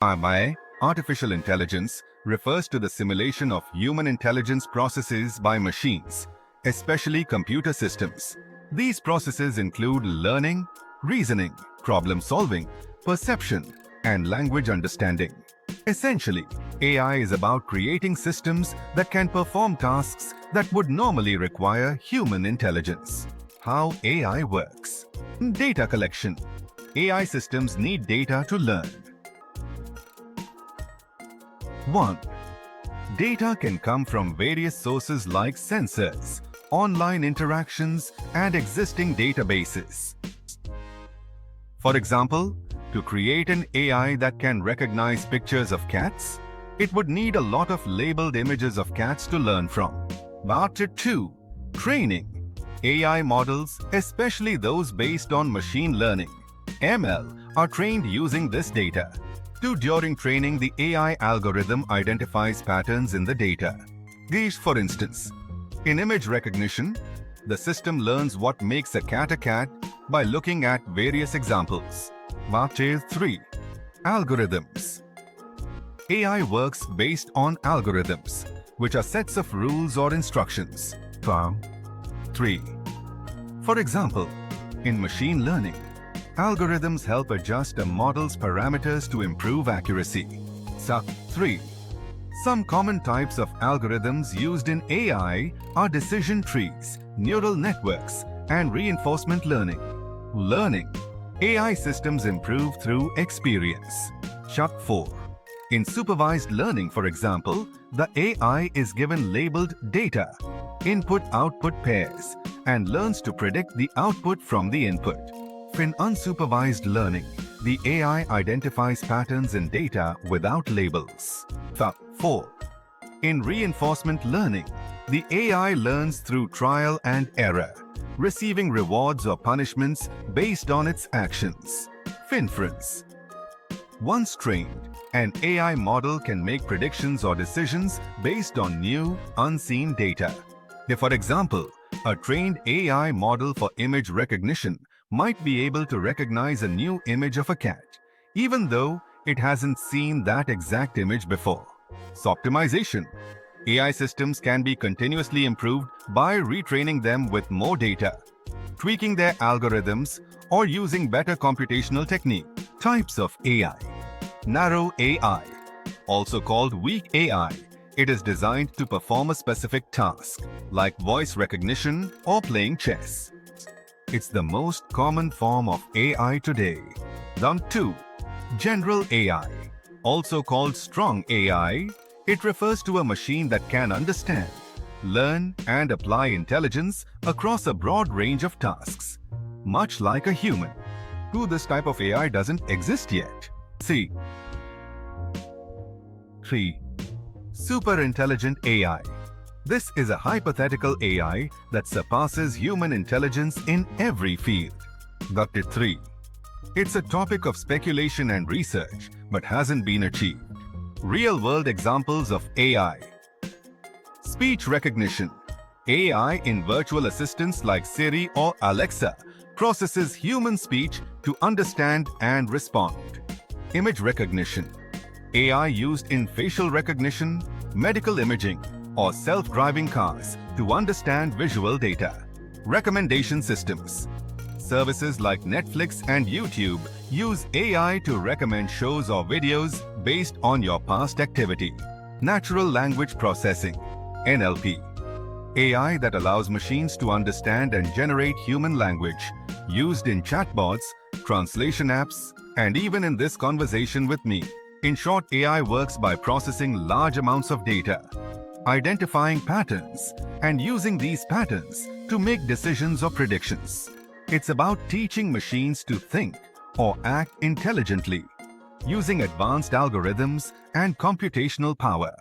AI, artificial intelligence, refers to the simulation of human intelligence processes by machines, especially computer systems. These processes include learning, reasoning, problem-solving, perception, and language understanding. Essentially, AI is about creating systems that can perform tasks that would normally require human intelligence. How AI works. Data collection. AI systems need data to learn. 1. Data can come from various sources like sensors, online interactions, and existing databases. For example, to create an AI that can recognize pictures of cats, it would need a lot of labeled images of cats to learn from. But 2. Training. AI models, especially those based on machine learning, ML, are trained using this data. During training, the AI algorithm identifies patterns in the data. For instance, in image recognition, the system learns what makes a cat by looking at various examples. 3. Algorithms. AI works based on algorithms, which are sets of rules or instructions. 3. For example, in machine learning, algorithms help adjust a model's parameters to improve accuracy. 3. Some common types of algorithms used in AI are decision trees, neural networks, and reinforcement learning. Learning. AI systems improve through experience. 4. In supervised learning, for example, the AI is given labeled data, input-output pairs, and learns to predict the output from the input. In unsupervised learning, the AI identifies patterns in data without labels. 4. In reinforcement learning, the AI learns through trial and error, receiving rewards or punishments based on its actions. Inference. Once trained, an AI model can make predictions or decisions based on new, unseen data. For example, a trained AI model for image recognition might be able to recognize a new image of a cat, even though it hasn't seen that exact image before. Optimization. AI systems can be continuously improved by retraining them with more data, tweaking their algorithms, or using better computational technique. Types of AI. Narrow AI, also called weak AI. It is designed to perform a specific task, like voice recognition or playing chess. It's the most common form of AI today. 2. General AI, also called strong AI. It refers to a machine that can understand, learn, and apply intelligence across a broad range of tasks, much like a human. This type of AI doesn't exist yet. 3. Super intelligent AI. This is a hypothetical AI that surpasses human intelligence in every field. 3. It's a topic of speculation and research, but hasn't been achieved. Real-world examples of AI. Speech recognition. AI in virtual assistants like Siri or Alexa processes human speech to understand and respond. Image recognition. AI used in facial recognition, medical imaging, or self-driving cars to understand visual data. Recommendation systems. Services like Netflix and YouTube use AI to recommend shows or videos based on your past activity. Natural language processing, NLP. AI that allows machines to understand and generate human language, used in chatbots, translation apps, and even in this conversation with me. In short, AI works by processing large amounts of data, identifying patterns, and using these patterns to make decisions or predictions. It's about teaching machines to think or act intelligently, using advanced algorithms and computational power.